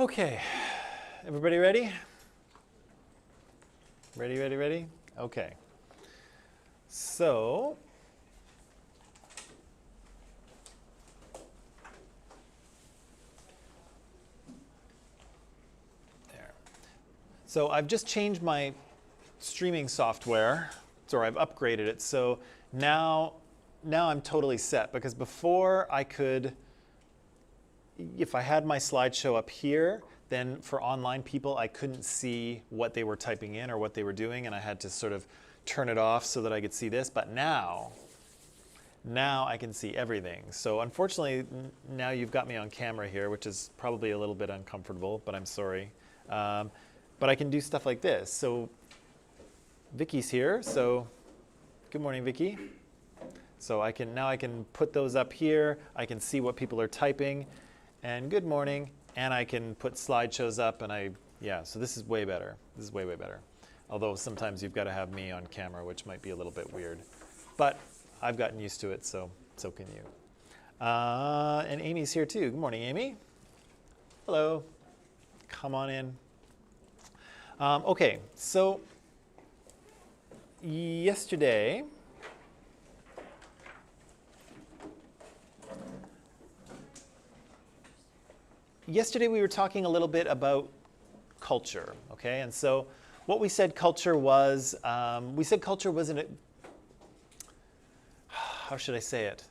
Okay, everybody ready? Ready? Okay. So, there. So I've just changed my streaming software, or I've upgraded it. So now I'm totally set, because before I could, if I had my slideshow up here, then for online people, I couldn't see what they were typing in or what they were doing, and I had to sort of turn it off so that I could see this. But now I can see everything. So unfortunately, now you've got me on camera here, which is probably a little bit uncomfortable, but I'm sorry. But I can do stuff like this. So Vicky's here, so good morning, Vicky. So now I can put those up here. I can see what people are typing, and good morning. And I can put slideshows up, and so this is way better. This is way better. Although sometimes you've got to have me on camera, which might be a little bit weird. But I've gotten used to it, so can you. And Amy's here too. Good morning, Amy. Hello. Come on in. Okay, so yesterday, we were talking a little bit about culture, okay? And so what we said culture was, how should I say it?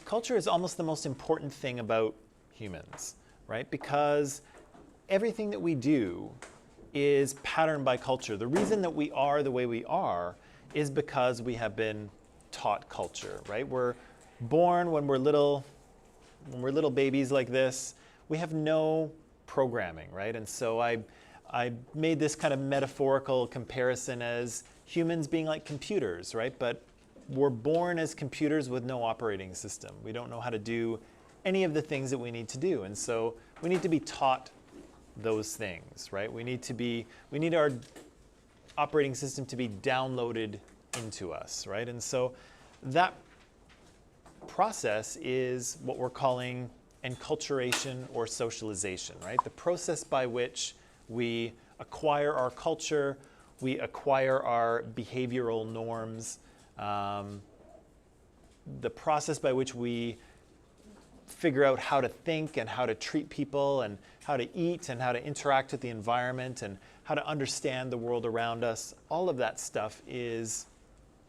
Culture is almost the most important thing about humans, right? Because everything that we do is patterned by culture. The reason that we are the way we are is because we have been taught culture, right? We're born when we're little babies like this, we have no programming, right? And so I made this kind of metaphorical comparison as humans being like computers, right? But we're born as computers with no operating system. We don't know how to do any of the things that we need to do. And so we need to be taught those things, right? We need our operating system to be downloaded into us, right? And so that process is what we're calling enculturation or socialization, right? The process by which we acquire our culture, we acquire our behavioral norms, the process by which we figure out how to think and how to treat people and how to eat and how to interact with the environment and how to understand the world around us. All of that stuff is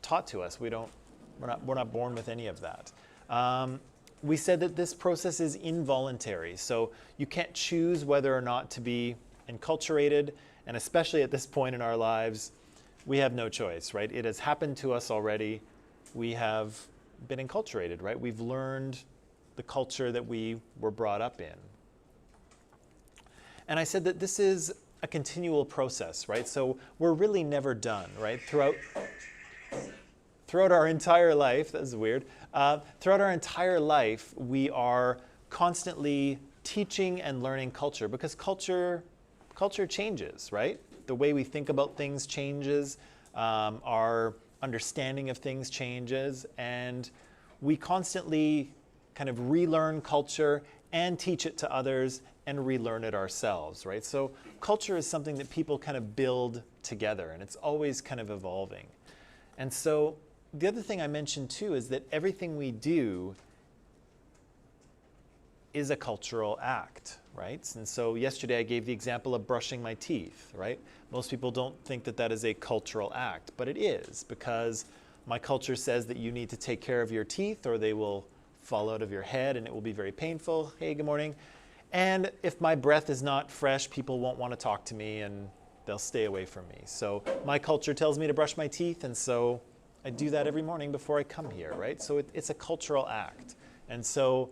taught to us. We're not born with any of that. We said that this process is involuntary, so you can't choose whether or not to be enculturated, and especially at this point in our lives, we have no choice, right? It has happened to us already. We have been enculturated, right? We've learned the culture that we were brought up in. And I said that this is a continual process, right? So we're really never done, right? Throughout our entire life, that's weird. Throughout our entire life, we are constantly teaching and learning culture, because culture changes, right? The way we think about things changes, our understanding of things changes, and we constantly kind of relearn culture and teach it to others and relearn it ourselves, right? So culture is something that people kind of build together, and it's always kind of evolving. And so the other thing I mentioned too is that everything we do is a cultural act, right? And so yesterday I gave the example of brushing my teeth, right? Most people don't think that that is a cultural act, but it is, because my culture says that you need to take care of your teeth or they will fall out of your head and it will be very painful. Hey, good morning. And if my breath is not fresh, people won't want to talk to me and they'll stay away from me. So my culture tells me to brush my teeth, and so I do that every morning before I come here, right? So it's a cultural act. And so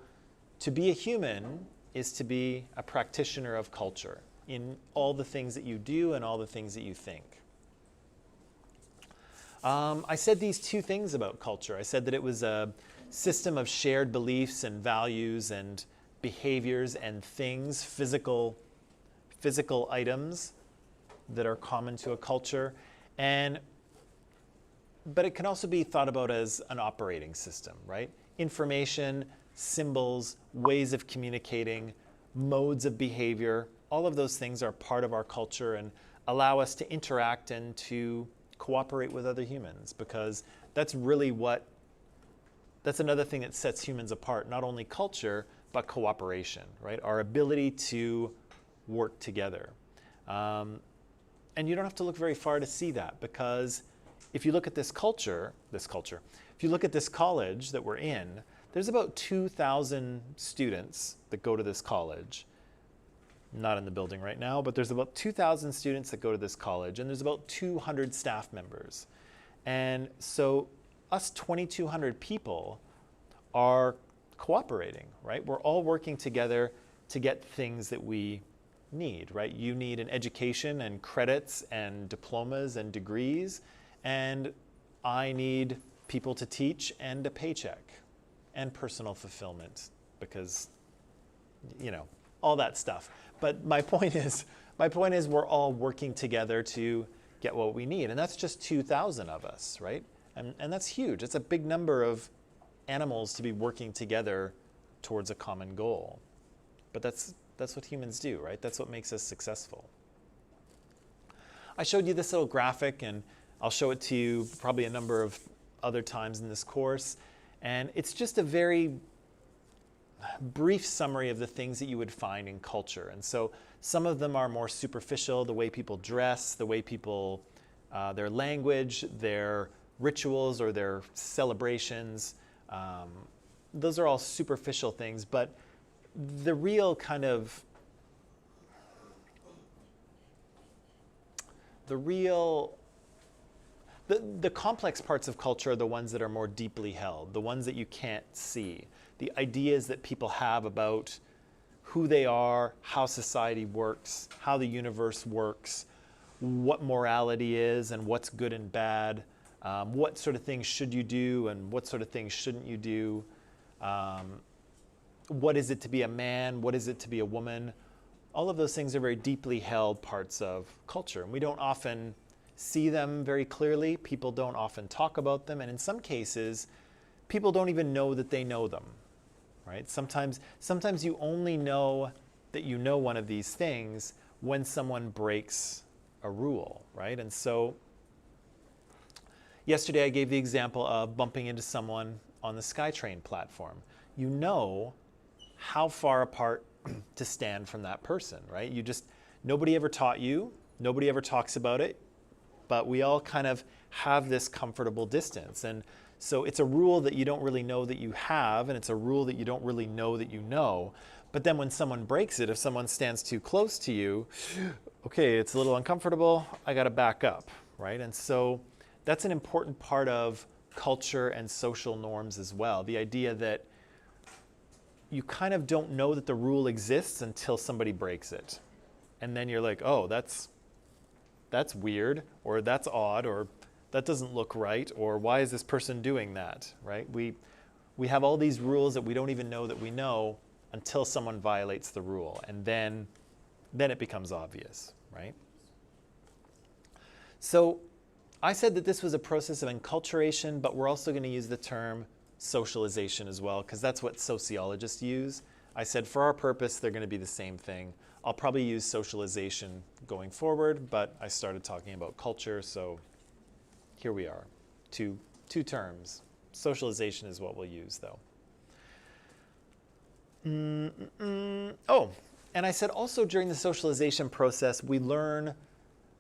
to be a human is to be a practitioner of culture in all the things that you do and all the things that you think. I said these two things about culture. I said that it was a system of shared beliefs and values and behaviors and things, physical items that are common to a culture. But it can also be thought about as an operating system, right? Information, symbols, ways of communicating modes of behavior. All of those things are part of our culture and allow us to interact and to cooperate with other humans, because that's really that's another thing that sets humans apart, not only culture, but cooperation, right? Our ability to work together. And you don't have to look very far to see that, because if you look at this culture, if you look at this college that we're in, there's about 2,000 students that go to this college. Not in the building right now, but there's about 2,000 students that go to this college, and there's about 200 staff members. And so us 2,200 people are cooperating, right? We're all working together to get things that we need, right? You need an education and credits and diplomas and degrees, and I need people to teach and a paycheck and personal fulfillment, because, all that stuff. But my point is we're all working together to get what we need. And that's just 2,000 of us, right? And that's huge. It's a big number of animals to be working together towards a common goal. But that's what humans do, right? That's what makes us successful. I showed you this little graphic, and I'll show it to you probably a number of other times in this course. And it's just a very brief summary of the things that you would find in culture. And so some of them are more superficial, the way people dress, the way people, their language, their rituals or their celebrations. Those are all superficial things, but the real kind of, the complex parts of culture are the ones that are more deeply held, the ones that you can't see. The ideas that people have about who they are, how society works, how the universe works, what morality is and what's good and bad, what sort of things should you do and what sort of things shouldn't you do, what is it to be a man, what is it to be a woman. All of those things are very deeply held parts of culture, and we don't often see them very clearly. People don't often talk about them, and in some cases, people don't even know that they know them. Right? Sometimes you only know that you know one of these things when someone breaks a rule, right? And so yesterday I gave the example of bumping into someone on the SkyTrain platform. You know how far apart to stand from that person, right? Nobody ever taught you, nobody ever talks about it, but we all kind of have this comfortable distance. And so it's a rule that you don't really know that you have, and it's a rule that you don't really know that you know. But then when someone breaks it, if someone stands too close to you, okay, it's a little uncomfortable, I gotta back up, right? And so that's an important part of culture and social norms as well. The idea that you kind of don't know that the rule exists until somebody breaks it. And then you're like, oh, that's weird, or that's odd, or that doesn't look right, or why is this person doing that, right? We have all these rules that we don't even know that we know until someone violates the rule, and then it becomes obvious, right? So I said that this was a process of enculturation, but we're also going to use the term socialization as well, because that's what sociologists use. I said for our purpose, they're going to be the same thing. I'll probably use socialization going forward, but I started talking about culture, so here we are, two terms. Socialization is what we'll use, though. Oh, and I said also during the socialization process, we learn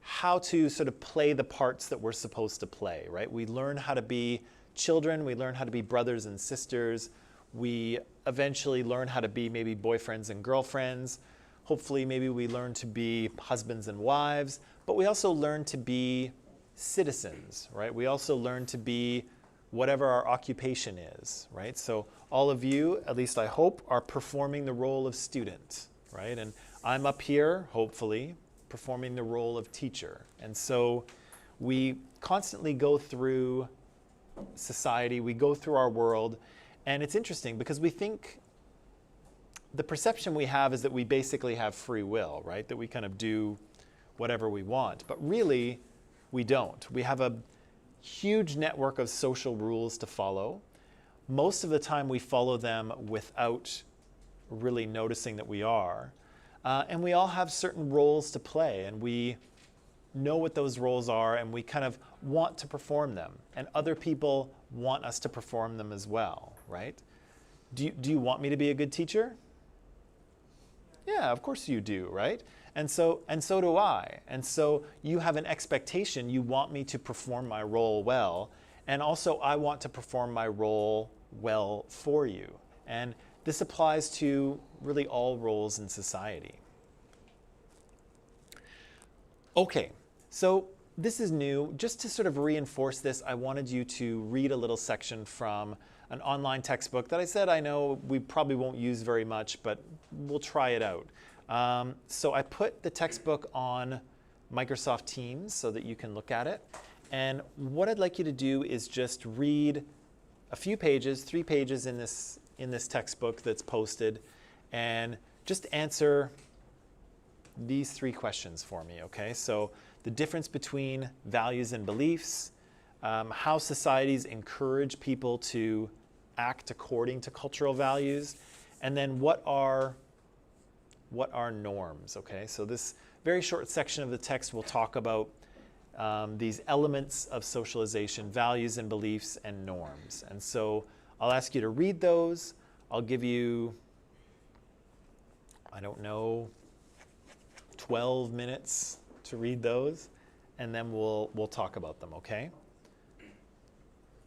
how to sort of play the parts that we're supposed to play, right? We learn how to be children, we learn how to be brothers and sisters, we eventually learn how to be maybe boyfriends and girlfriends. Hopefully, maybe we learn to be husbands and wives, but we also learn to be citizens, right? We also learn to be whatever our occupation is, right? So all of you, at least I hope, are performing the role of student, right? And I'm up here, hopefully, performing the role of teacher. And so we constantly go through society, we go through our world, and it's interesting because we think the perception we have is that we basically have free will, right? That we kind of do whatever we want, but really we don't. We have a huge network of social rules to follow. Most of the time we follow them without really noticing that we are. And we all have certain roles to play, and we know what those roles are, and we kind of want to perform them. And other people want us to perform them as well, right? Do you want me to be a good teacher? Yeah, of course you do, right? And so do I. And so you have an expectation. You want me to perform my role well. And also I want to perform my role well for you. And this applies to really all roles in society. Okay, so this is new. Just to sort of reinforce this, I wanted you to read a little section from an online textbook that I said I know we probably won't use very much, but we'll try it out. So I put the textbook on Microsoft Teams so that you can look at it. And what I'd like you to do is just read a few pages, 3 pages in this textbook that's posted, and just answer these 3 questions for me, okay? So the difference between values and beliefs, how societies encourage people to act according to cultural values, and then what are norms, okay? So this very short section of the text will talk about these elements of socialization, values and beliefs and norms. And so I'll ask you to read those. I'll give you, I don't know, 12 minutes to read those, and then we'll talk about them, okay?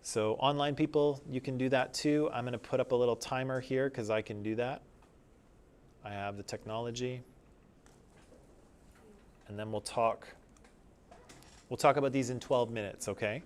So online people, you can do that too. I'm going to put up a little timer here because I can do that. I have the technology. And then we'll talk about these in 12 minutes, okay?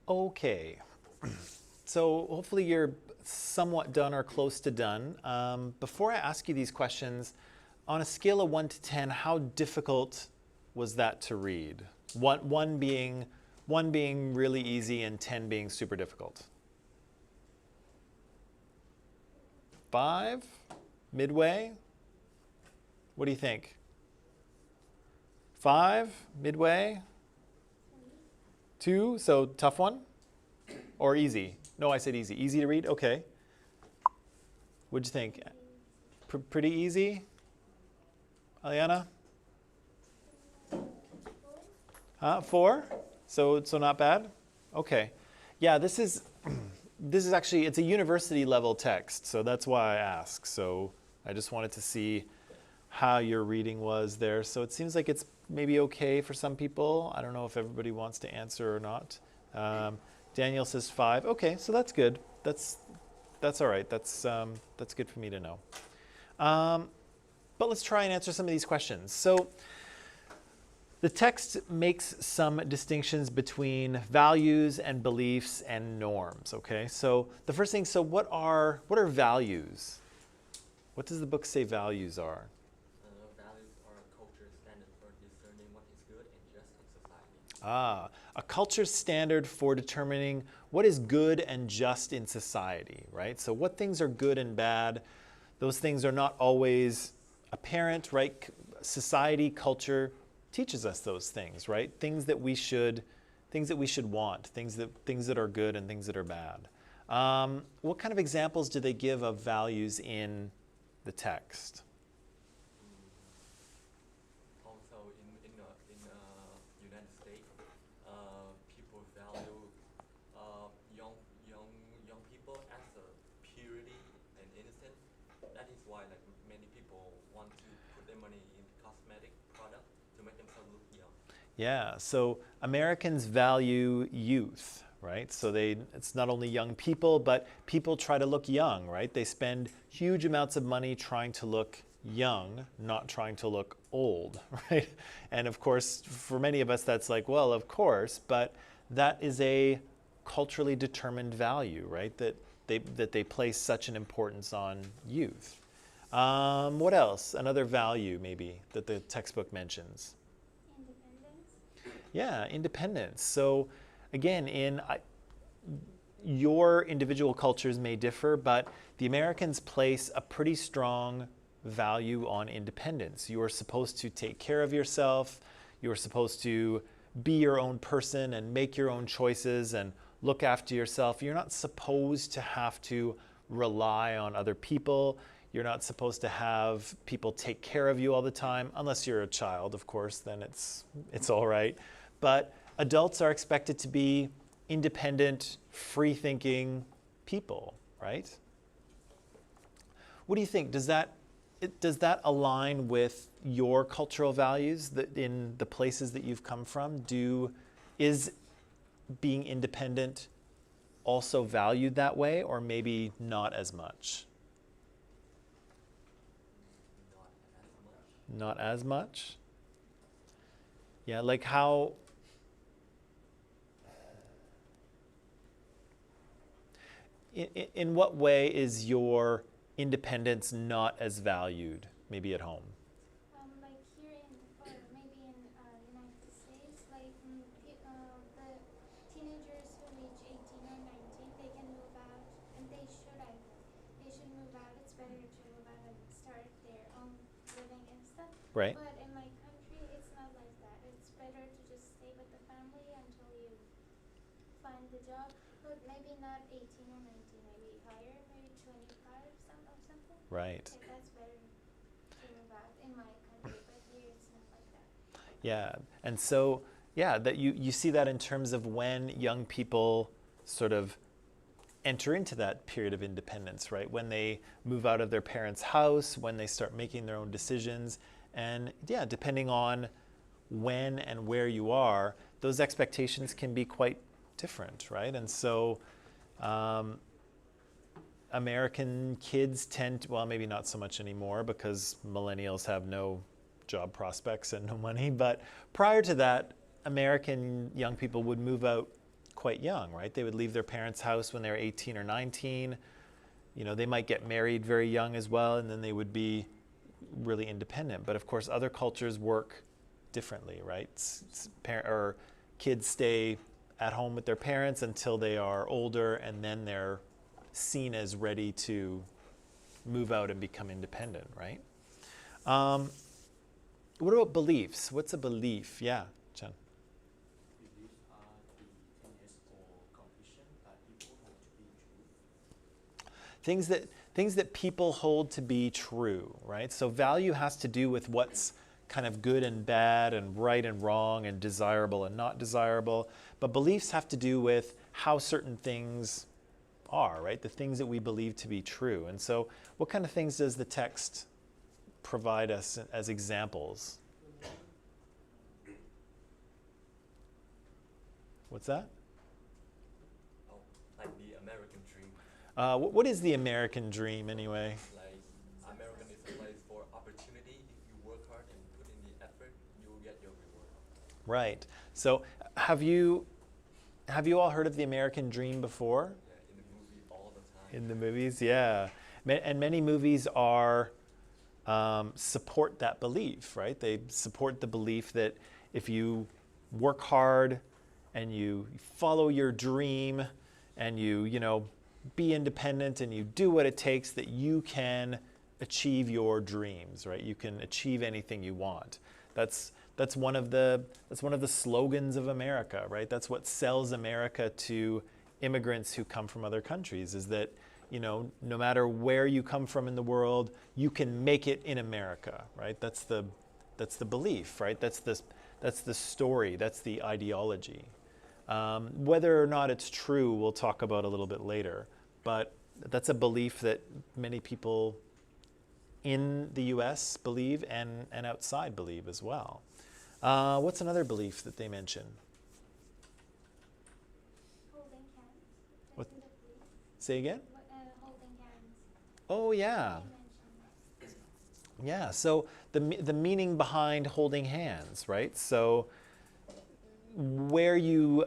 Okay, so hopefully you're somewhat done or close to done. Before I ask you these questions, on a scale of 1 to 10, how difficult was that to read? One being really easy and 10 being super difficult. 5? Midway? What do you think? 5? Midway? 2? So tough one? Or easy? No, I said easy. Easy to read? Okay. What'd you think? Pretty easy? Aliana? 4? So not bad? Okay. Yeah, this is actually, it's a university level text, so that's why I ask. So I just wanted to see how your reading was there. So it seems like it's maybe okay for some people. I don't know if everybody wants to answer or not. Daniel says 5. Okay, so that's good. That's all right. That's good for me to know. But let's try and answer some of these questions. So the text makes some distinctions between values and beliefs and norms. Okay, so the first thing. So what are values? What does the book say values are? Values are a culture standard for discerning what is good and just in society. A culture standard for determining what is good and just in society, right? So what things are good and bad, those things are not always apparent, right? Society, culture teaches us those things, right? Things that we should want, things that are good and things that are bad. What kind of examples do they give of values in the text? Also, in United States, people value young people as purity and innocence. That is why many people want to put their money in cosmetic products to make themselves look young. Yeah, so Americans value youth, right? So it's not only young people, but people try to look young, right? They spend huge amounts of money trying to look young, not trying to look old, right? And of course, for many of us, that's like, well, of course, but that is a culturally determined value, right? That they place such an importance on youth. What else? Another value, maybe, that the textbook mentions. Independence. Yeah, independence. So again, your individual cultures may differ, but the Americans place a pretty strong value on independence. You are supposed to take care of yourself. You are supposed to be your own person and make your own choices and look after yourself. You're not supposed to have to rely on other people. You're not supposed to have people take care of you all the time, unless you're a child, of course, then it's all right. But adults are expected to be independent, free-thinking people, right? What do you think? Does that align with your cultural values that in the places that you've come from? Is being independent also valued that way, or maybe not as much? Not as much? Yeah, like how... In what way is your independence not as valued, maybe at home? Like here or maybe in United States, the teenagers who reach 18 or 19, they can move out, and they should, I think. They should move out. It's better to move out and start their own living and stuff. Right. But in my country, it's not like that. It's better to just stay with the family until you find the job. But maybe not 18 or 19, maybe higher, maybe 25 or something. Right. Okay, that's better to move out in my country, but here it's not like that. Yeah, and so, yeah, that you see that in terms of when young people sort of enter into that period of independence, right? When they move out of their parents' house, when they start making their own decisions, and yeah, depending on when and where you are, those expectations can be quite different, right? And so American kids tend to, well, maybe not so much anymore because millennials have no job prospects and no money, but prior to that, American young people would move out quite young, right? They would leave their parents' house when they were 18 or 19. You know, they might get married very young as well, and then they would be really independent. But of course, other cultures work differently, right? Or kids stay at home with their parents until they are older, and then they're seen as ready to move out and become independent, right? What about beliefs? What's a belief? Yeah, Chen. Beliefs are the tenets or conviction that people hold to be true. Things that people hold to be true, right? So value has to do with what's kind of good and bad and right and wrong and desirable and not desirable. But beliefs have to do with how certain things are, right? The things that we believe to be true. And so what kind of things does the text provide us as examples? What's that? Oh, like the American dream. What is the American dream anyway? Like American is a place for opportunity. If you work hard and put in the effort, you will get your reward. Right. So have you all heard of the American dream before? Yeah, in the movie all the time. In the movies, yeah. And many movies are support that belief, right? They support the belief that if you work hard and you follow your dream and you know, be independent and you do what it takes, that you can achieve your dreams, right? You can achieve anything you want. That's one of the slogans of America, right? That's what sells America to immigrants who come from other countries, is that, you know, no matter where you come from in the world, you can make it in America, right? That's the belief, right? That's the story, that's the ideology. Whether or not it's true, we'll talk about a little bit later, but that's a belief that many people in the US believe and outside believe as well. What's another belief that they mention? Holding hands. What? That's in the belief. Say again? Holding hands. Oh, yeah. You mentioned. Yeah, so the meaning behind holding hands, right? So where you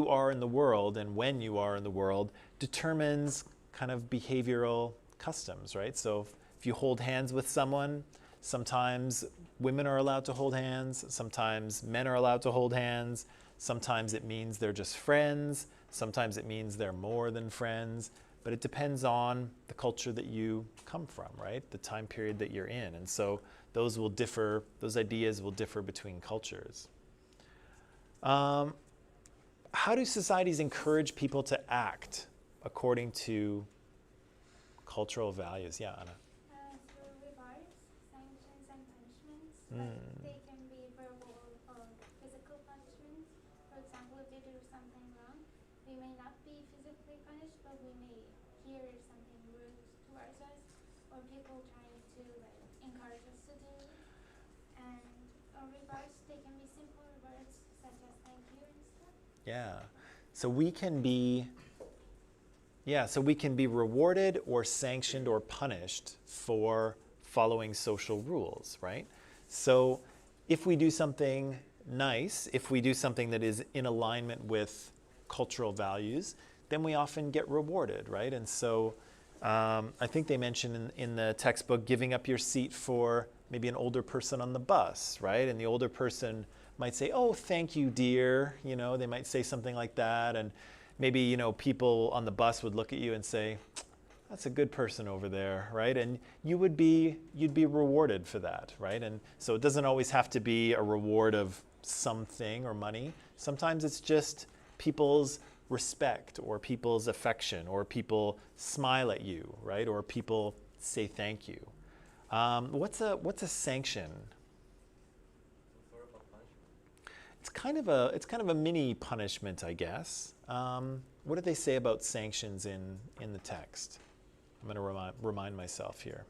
are in the world and when you are in the world determines kind of behavioral customs, right? So if you hold hands with someone, sometimes women are allowed to hold hands, sometimes men are allowed to hold hands, sometimes it means they're just friends, sometimes it means they're more than friends, but it depends on the culture that you come from, right? The time period that you're in. And so those ideas will differ between cultures. How do societies encourage people to act according to cultural values? Yeah, Anna. Through rewards, sanctions, and punishments. Like they can be verbal or physical punishments. For example, if they do something wrong, we may not be physically punished, but we may hear something rude towards us, or people trying to like encourage us to do. And rewards, they can be simple rewards such as thank you and stuff. Yeah. So we can be rewarded or sanctioned or punished for following social rules, right? So if we do something nice, if we do something that is in alignment with cultural values, then we often get rewarded, right? And so I think they mentioned in the textbook giving up your seat for maybe an older person on the bus, right? And the older person might say, "Oh, thank you, dear." You know, they might say something like that, and maybe, you know, people on the bus would look at you and say, "That's a good person over there," right? And you'd be rewarded for that, right? And so it doesn't always have to be a reward of something or money. Sometimes it's just people's respect or people's affection, or people smile at you, right? Or people say thank you. What's a sanction? Some sort of a punishment. It's kind of a mini punishment, I guess. What do they say about sanctions in the text? I'm going to remind myself here.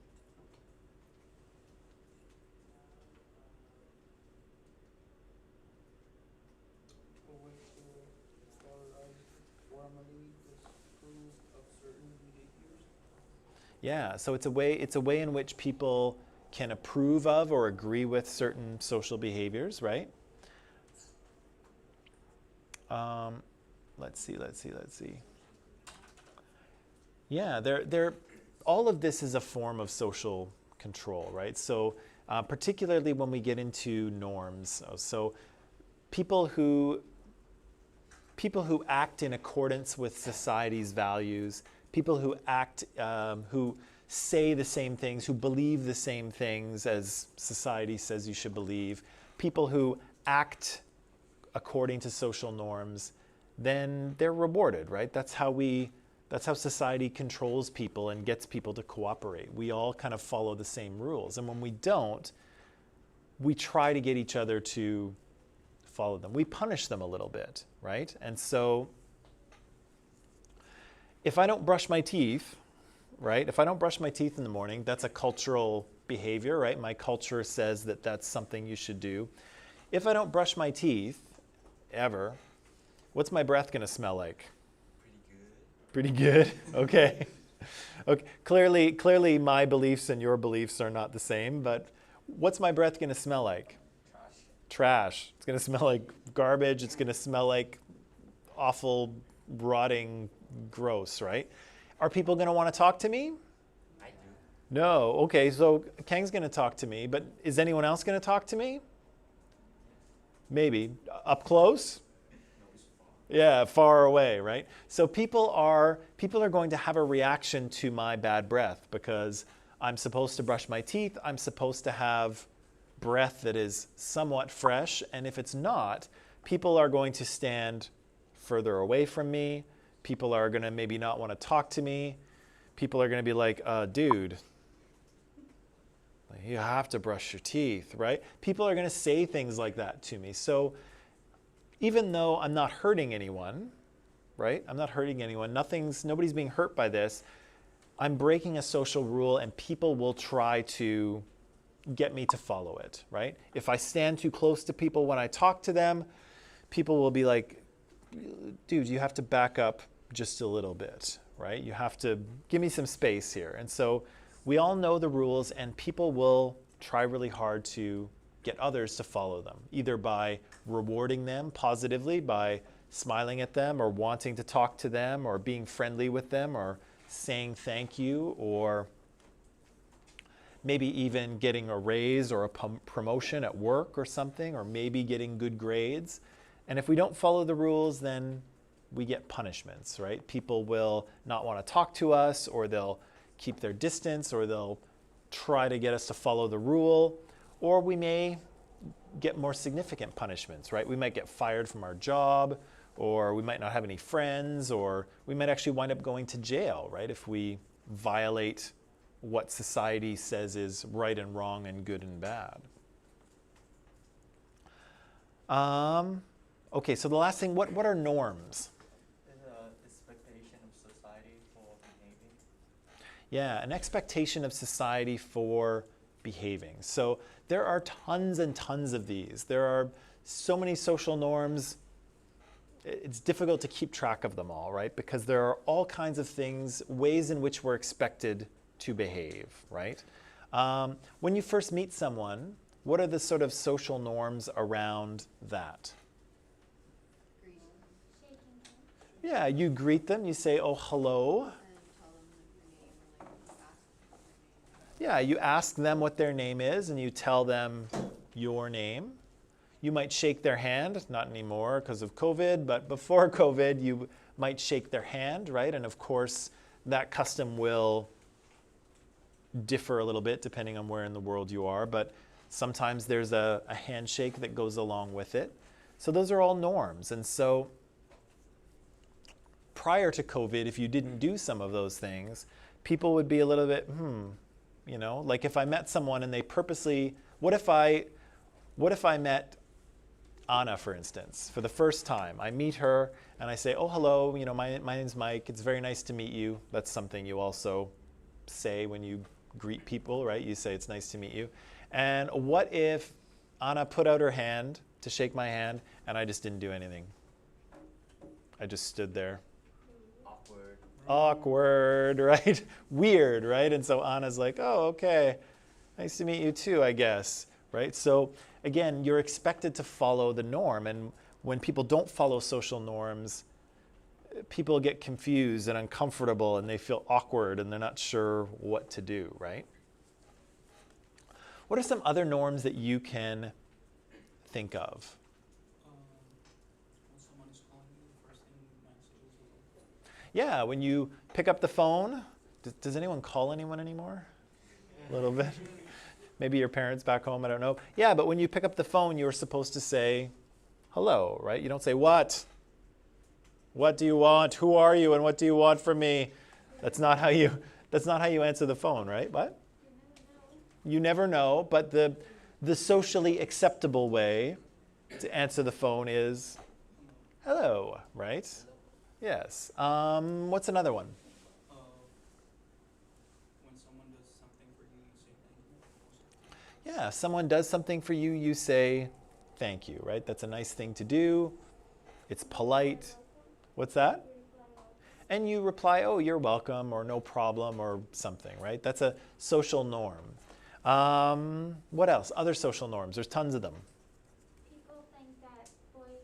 Always formally disapprove of certain behaviors. Yeah, so it's a way in which people can approve of or agree with certain social behaviors, right? Let's see. Yeah, all of this is a form of social control, right? So particularly when we get into norms. So people who act in accordance with society's values, people who act, who say the same things, who believe the same things as society says you should believe, people who act according to social norms, then they're rewarded, right? That's how society controls people and gets people to cooperate. We all kind of follow the same rules. And when we don't, we try to get each other to follow them. We punish them a little bit, right? And so if I don't brush my teeth, right? If I don't brush my teeth in the morning, that's a cultural behavior, right? My culture says that that's something you should do. If I don't brush my teeth ever, what's my breath going to smell like? Pretty good. Okay. Okay. Clearly my beliefs and your beliefs are not the same, but what's my breath going to smell like? Trash. It's going to smell like garbage. It's going to smell like awful, rotting, gross, right? Are people going to want to talk to me? I do. No. Okay, so Kang's going to talk to me, but is anyone else going to talk to me? Maybe. Up close? Yeah, far away, right? So people are going to have a reaction to my bad breath because I'm supposed to brush my teeth. I'm supposed to have breath that is somewhat fresh. And if it's not, people are going to stand further away from me. People are going to maybe not want to talk to me. People are going to be like, dude, you have to brush your teeth, right? People are going to say things like that to me. So even though I'm not hurting anyone, right? I'm not hurting anyone. Nobody's being hurt by this. I'm breaking a social rule and people will try to get me to follow it, right? If I stand too close to people when I talk to them, people will be like, dude, you have to back up just a little bit, right? You have to give me some space here. And so we all know the rules and people will try really hard to get others to follow them, either by rewarding them positively, by smiling at them or wanting to talk to them or being friendly with them or saying thank you or maybe even getting a raise or a promotion at work or something, or maybe getting good grades. And if we don't follow the rules, then we get punishments, right? People will not want to talk to us, or they'll keep their distance, or they'll try to get us to follow the rule, or we may get more significant punishments, right? We might get fired from our job, or we might not have any friends, or we might actually wind up going to jail, right? If we violate what society says is right and wrong and good and bad. Okay, so the last thing, what are norms? There's an expectation of society for behaving. Yeah, an expectation of society for behaving. So there are tons and tons of these. There are so many social norms. It's difficult to keep track of them all, right? Because there are all kinds of things, ways in which we're expected to behave, right? When you first meet someone, what are the sort of social norms around that? Shaking hands. Yeah, you greet them, you say, oh, hello. Yeah, you ask them what their name is and you tell them your name. You might shake their hand, not anymore because of COVID, but before COVID, you might shake their hand, right? And of course, that custom will differ a little bit depending on where in the world you are, but sometimes there's a handshake that goes along with it. So those are all norms. And so prior to COVID, if you didn't do some of those things, people would be a little bit, you know, like if I met someone and they purposely, what if I met Anna, for instance, for the first time? I meet her and I say, oh, hello, you know, my name's Mike. It's very nice to meet you. That's something you also say when you greet people, right? You say, it's nice to meet you. And what if Anna put out her hand to shake my hand and I just didn't do anything? I just stood there. Awkward, right? Weird, right? And so Anna's like, oh, okay, nice to meet you too, I guess, right? So again, you're expected to follow the norm. And when people don't follow social norms, people get confused and uncomfortable and they feel awkward and they're not sure what to do, right? What are some other norms that you can think of? When someone is calling you, the first thing you answer is hello. Yeah, when you pick up the phone, does anyone call anyone anymore? A little bit. Maybe your parents back home, I don't know. Yeah, but when you pick up the phone, you're supposed to say hello, right? You don't say what? What do you want? Who are you and what do you want from me? That's not how you answer the phone, right? What? You never know, but the socially acceptable way to answer the phone is hello, right? Yes. What's another one? When someone does something for you, you say thank you. Yeah, if someone does something for you, you say thank you, right? That's a nice thing to do. It's polite. What's that? And you reply, oh, you're welcome, or no problem, or something, right? That's a social norm. What else? Other social norms. There's tons of them. People think that boys,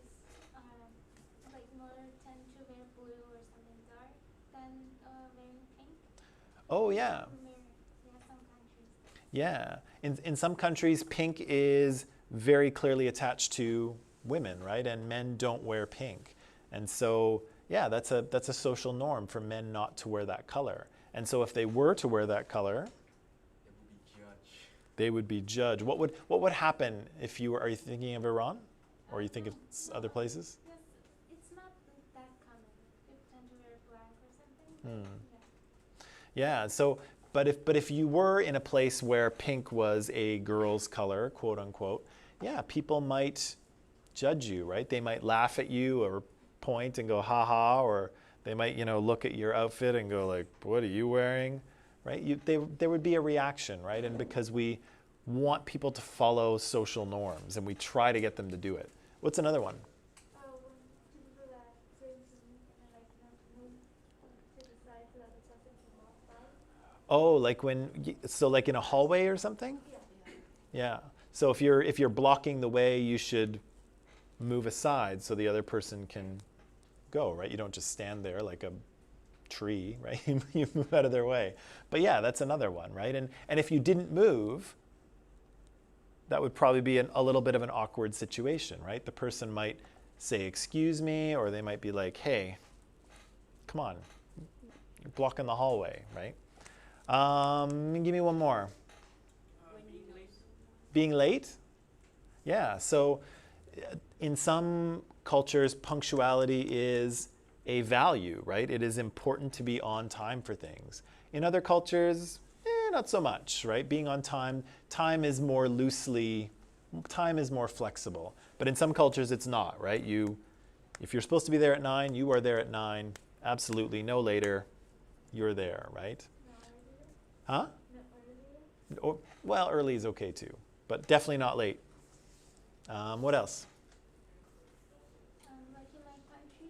like more tend to wear blue or something dark than wearing pink. Oh, yeah. Some countries. Yeah. In some countries, pink is very clearly attached to women, right? And men don't wear pink. And so, yeah, that's a social norm for men not to wear that color. And so if they were to wear that color, they would be judged. What would happen if you were, are you thinking of Iran? Or you think of other places? Yes, it's not that common. People tend to wear black or something. Yeah, so, but if you were in a place where pink was a girl's color, quote unquote, yeah, people might judge you, right? They might laugh at you or point and go, ha ha, or they might, look at your outfit and go like, what are you wearing? Right? There would be a reaction, right? And because we want people to follow social norms and we try to get them to do it. What's another one? When people that drinks and like move to the side so that it doesn't come off by. Oh, like in a hallway or something? Yeah. So if you're blocking the way, you should move aside so the other person can go, right? You don't just stand there like a tree, right? You move out of their way. But yeah, that's another one, right? And if you didn't move, that would probably be a little bit of an awkward situation, right? The person might say, excuse me, or they might be like, hey, come on, you're blocking the hallway, right? Give me one more. Being late? Yeah, so in some cultures, punctuality is a value, right? It is important to be on time for things. In other cultures, not so much, right? Being on time, time is more flexible. But in some cultures, it's not, right? If you're supposed to be there at 9, you are there at 9. Absolutely, no later. You're there, right? Huh? Well, early is okay too, but definitely not late. What else? Like in my country,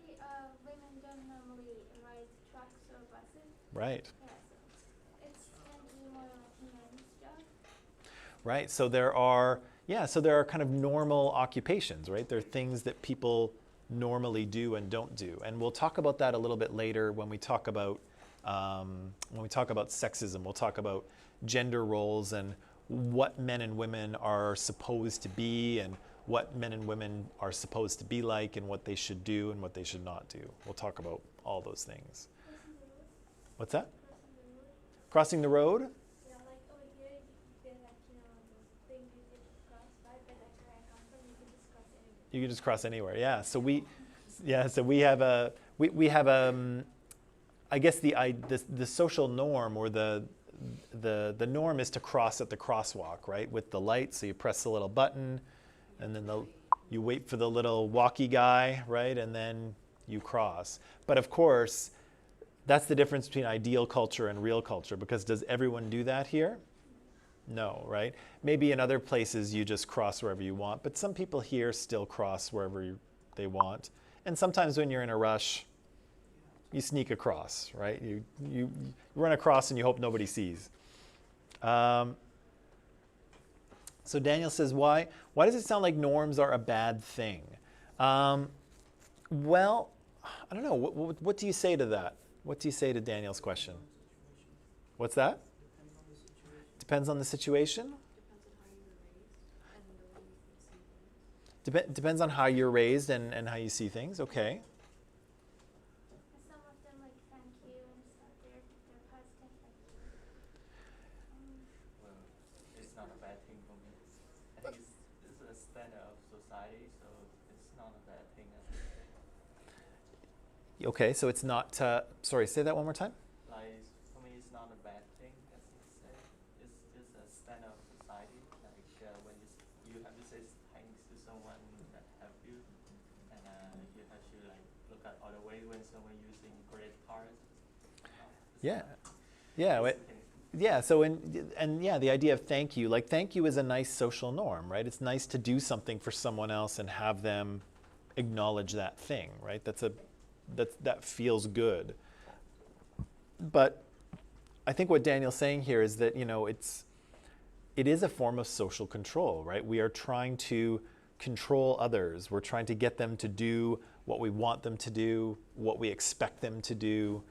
women don't normally ride trucks or buses. Right. Yeah, so it's tend to be more like a men's job. Right. So there are kind of normal occupations, right? There are things that people normally do and don't do, and we'll talk about that a little bit later when we talk about sexism. We'll talk about gender roles and what men and women are supposed to be and what men and women are supposed to be like and what they should do and what they should not do. We'll talk about all those things. What's that? Crossing the road? Yeah, like over here, they're like, the thing you can just cross, right? But like where I come from, you can just cross anywhere. You can just cross anywhere, yeah. So we have I guess the social norm or the norm is to cross at the crosswalk, right? With the light, so you press the little button, and then you wait for the little walkie guy, right? And then you cross. But of course, that's the difference between ideal culture and real culture, because does everyone do that here? No, right? Maybe in other places you just cross wherever you want, but some people here still cross wherever they want. And sometimes when you're in a rush, you sneak across, right? You run across and you hope nobody sees. So Daniel says, why does it sound like norms are a bad thing? Well, I don't know. What do you say to that? What do you say to Daniel's question? What's that? Depends on the situation? Depends on how you're raised and how you see things. Okay. Some of them like thank you and stuff. They're positive thank you. Well, it's not a bad thing for me. I think it's a standard of society, so it's not a bad thing. Okay, so it's not. Sorry, say that one more time. Like for me, it's not a bad thing. As you say, it's just a standard of society. Like when you have to say thanks to someone that help you, and you have to like look at other way when someone using credit cards. Yeah. Yeah. Yeah. So and yeah, the idea of thank you, like thank you is a nice social norm, right? It's nice to do something for someone else and have them acknowledge that thing, right? That feels good. But I think what Daniel's saying here is that, it is a form of social control, right? We are trying to control others. We're trying to get them to do what we want them to do, what we expect them to do,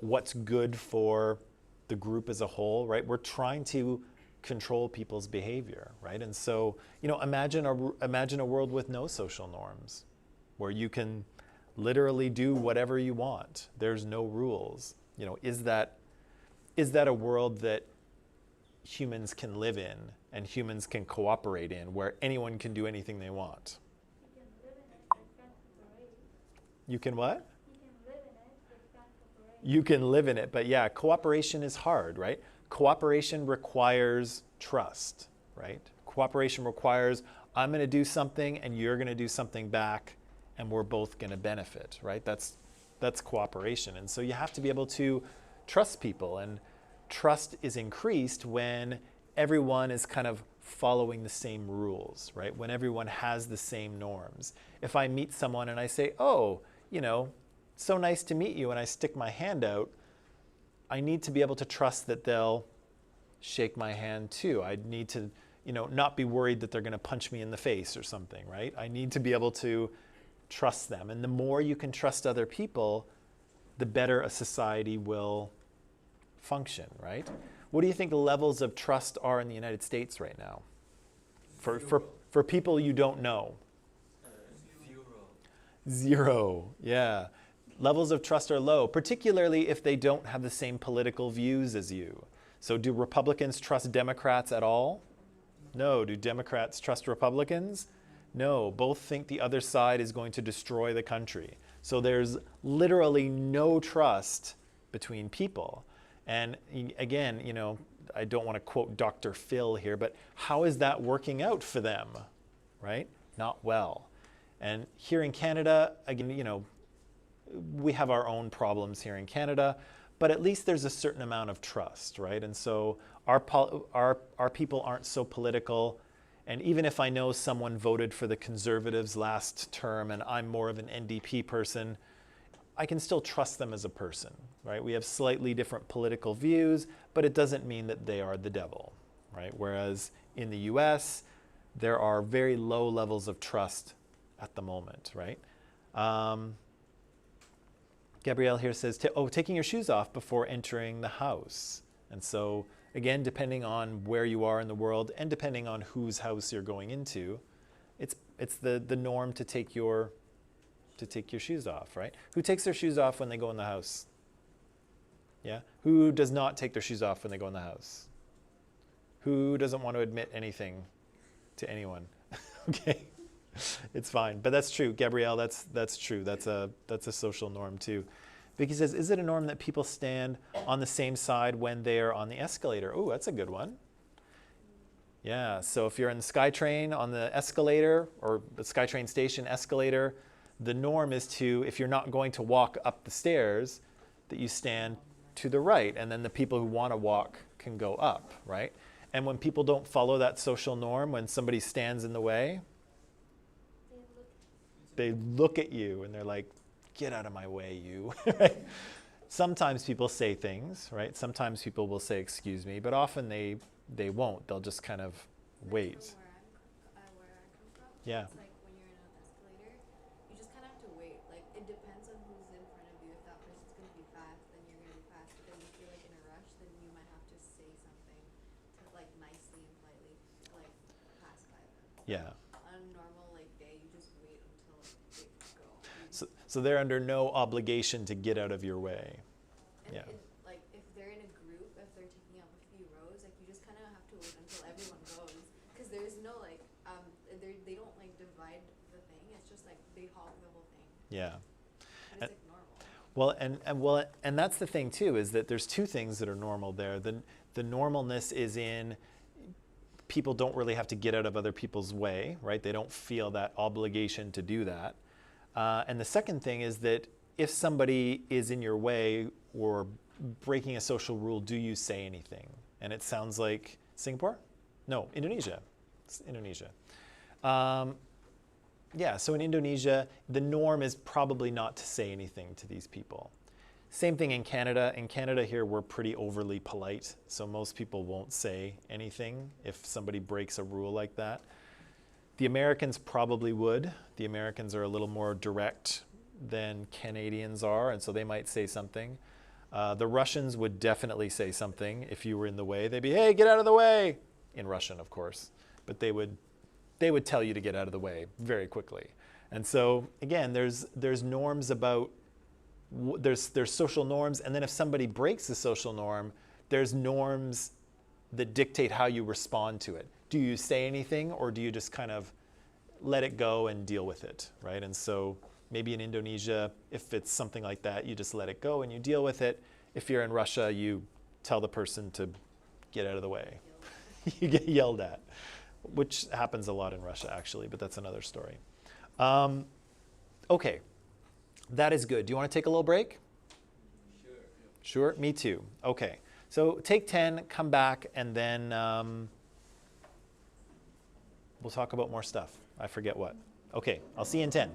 what's good for the group as a whole, right? We're trying to control people's behavior, right? And so, imagine a world with no social norms, where you can literally do whatever you want. There's no rules. Is that a world that humans can live in and humans can cooperate in, where anyone can do anything they want? You can live in it, but you can't cooperate. You can what? You can live in it, but you can't cooperate. You can live in it, but yeah, cooperation is hard, right? Cooperation requires trust, right? Cooperation requires, I'm going to do something and you're going to do something back, and we're both going to benefit, right? That's cooperation. And so you have to be able to trust people, and trust is increased when everyone is kind of following the same rules, right? When everyone has the same norms. If I meet someone and I say, oh, so nice to meet you, and I stick my hand out, I need to be able to trust that they'll shake my hand too. I need to, not be worried that they're going to punch me in the face or something, right? I need to be able to trust them. And the more you can trust other people, the better a society will function, right? What do you think the levels of trust are in the United States right now? For people you don't know? 0. 0, yeah. Levels of trust are low, particularly if they don't have the same political views as you. So do Republicans trust Democrats at all? No. Do Democrats trust Republicans? No. Both think the other side is going to destroy the country. So there's literally no trust between people. And again, I don't want to quote Dr. Phil here, but how is that working out for them, right? Not well. And here in Canada, again, we have our own problems here in Canada, but at least there's a certain amount of trust, right? And so our people aren't so political. And even if I know someone voted for the Conservatives last term and I'm more of an NDP person, I can still trust them as a person, right? We have slightly different political views, but it doesn't mean that they are the devil, right? Whereas in the US, there are very low levels of trust at the moment, right? Gabrielle here says, taking your shoes off before entering the house. And so, again, depending on where you are in the world and depending on whose house you're going into, it's the norm to take your shoes off, right? Who takes their shoes off when they go in the house? Yeah? Who does not take their shoes off when they go in the house? Who doesn't want to admit anything to anyone? Okay. It's fine, but that's true, Gabrielle. That's true. That's a social norm too. Vicky says, "Is it a norm that people stand on the same side when they are on the escalator?" Oh, that's a good one. Yeah. So if you're in the SkyTrain on the escalator or the SkyTrain station escalator, the norm is to, if you're not going to walk up the stairs, that you stand to the right, and then the people who want to walk can go up, right? And when people don't follow that social norm, when somebody stands in the way, they look at you and they're like, get out of my way, you. Sometimes people say things, right? Sometimes people will say, excuse me, but often they won't. They'll just kind of wait. Where I come from, Yeah. it's like when you're in an escalator, Yeah. On a normal like day, you just wait until they go. So they're under no obligation to get out of your way. And Yeah. like if they're in a group, if they're taking up a few rows, like you just kind of have to wait until everyone goes, because there's no like they don't like divide the thing. It's just like they hog the whole thing. Yeah. And it's like normal. Well, and that's the thing too, is that there's two things that are normal there. The normalness is in people don't really have to get out of other people's way, right? They don't feel that obligation to do that. And the second thing is that if somebody is in your way or breaking a social rule, do you say anything? And it sounds like Singapore? No, Indonesia. It's Indonesia. Yeah, so in Indonesia, the norm is probably not to say anything to these people. Same thing in Canada. In Canada here, we're pretty overly polite, so most people won't say anything if somebody breaks a rule like that. The Americans probably would. The Americans are a little more direct than Canadians are, and so they might say something. The Russians would definitely say something if you were in the way. They'd be, hey, get out of the way, in Russian, of course. But they would tell you to get out of the way very quickly. And so again, there's norms about, there's social norms, and then if somebody breaks the social norm, there's norms that dictate how you respond to it. Do you say anything, or do you just kind of let it go and deal with it, right? And so maybe in Indonesia, if it's something like that, you just let it go and you deal with it. If you're in Russia, you tell the person to get out of the way. You get yelled at, which happens a lot in Russia, actually, but that's another story. Okay, that is good. Do you want to take a little break? Sure. Sure, me too. Okay, so take 10, come back, and then we'll talk about more stuff. I forget what. Okay, I'll see you in 10.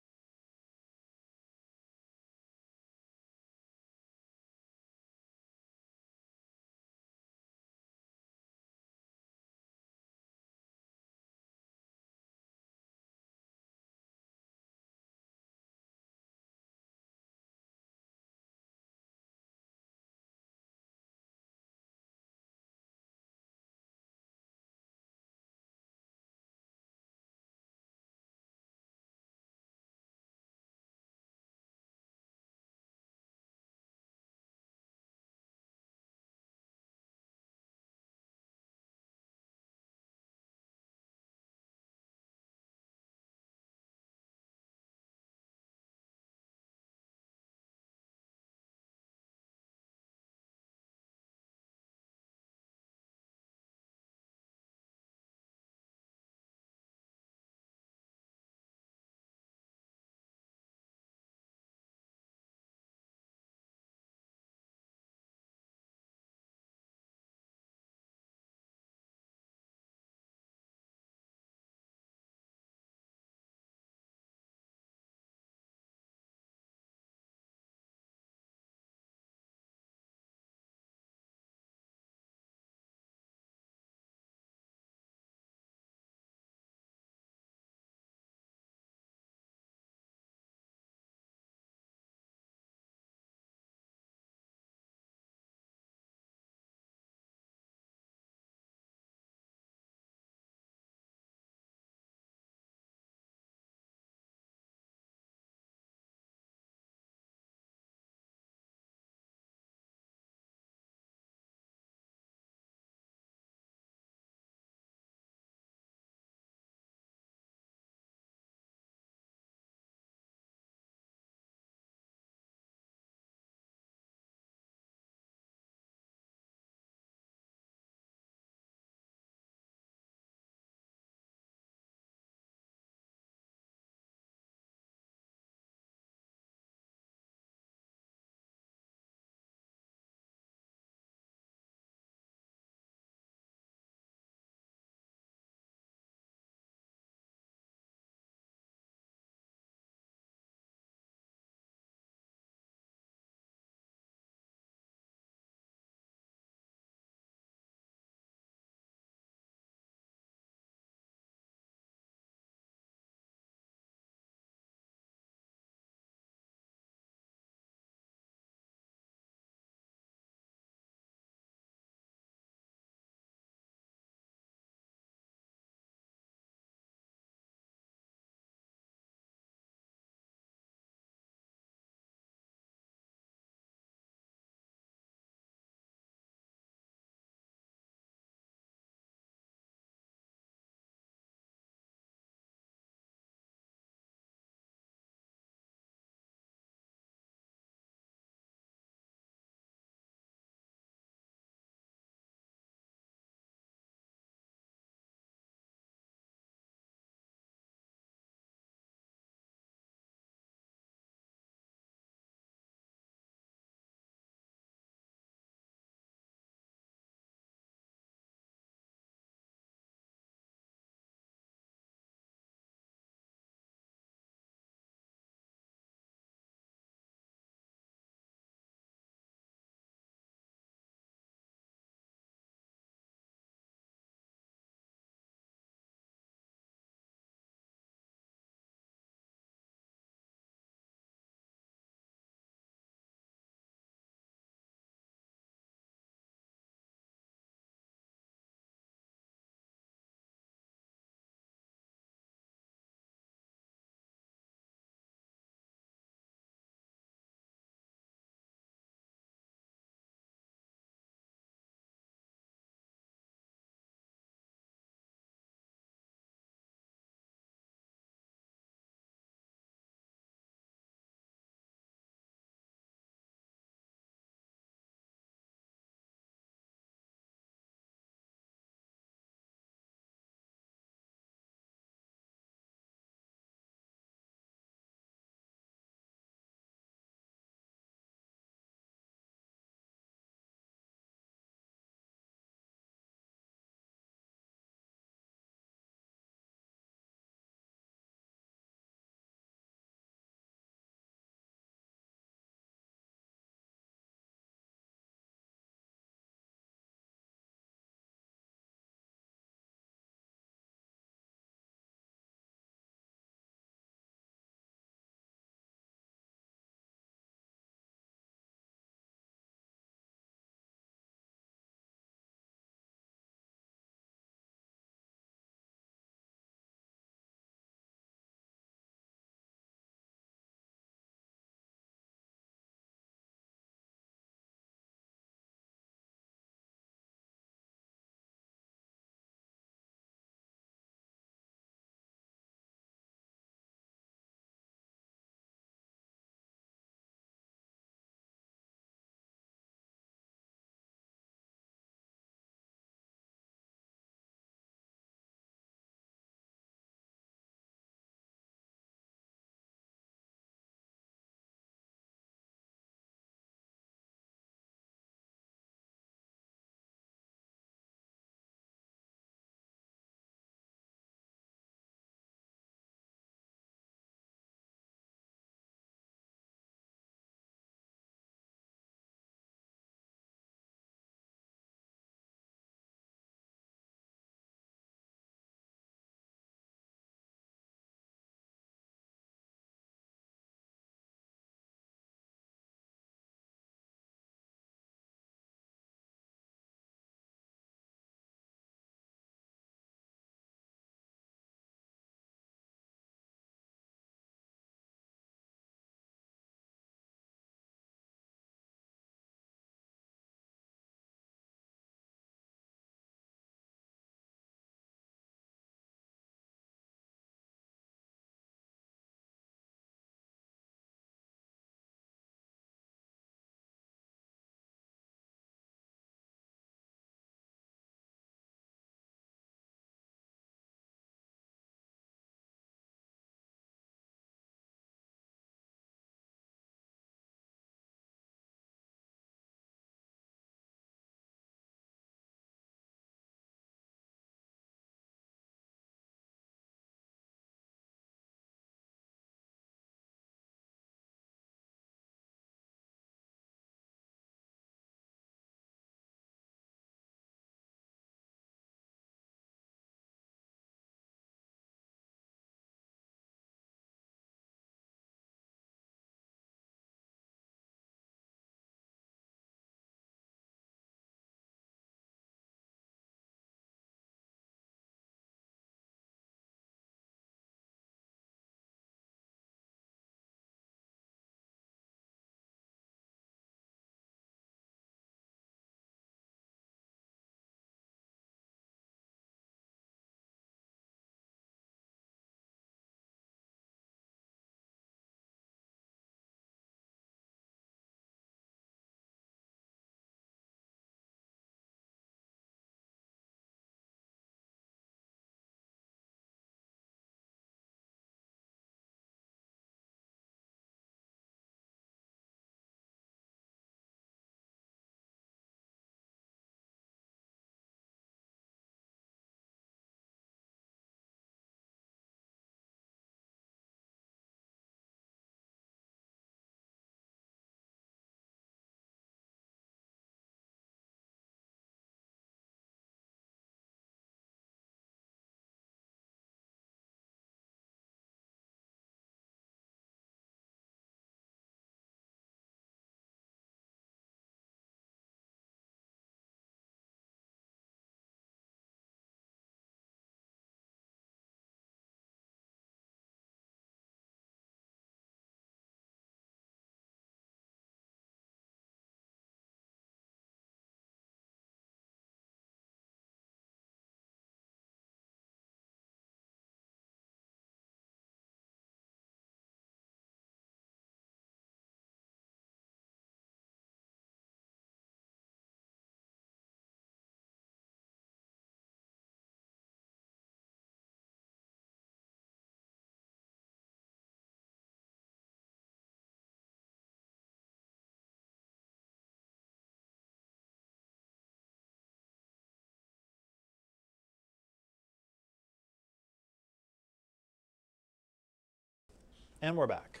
And we're back.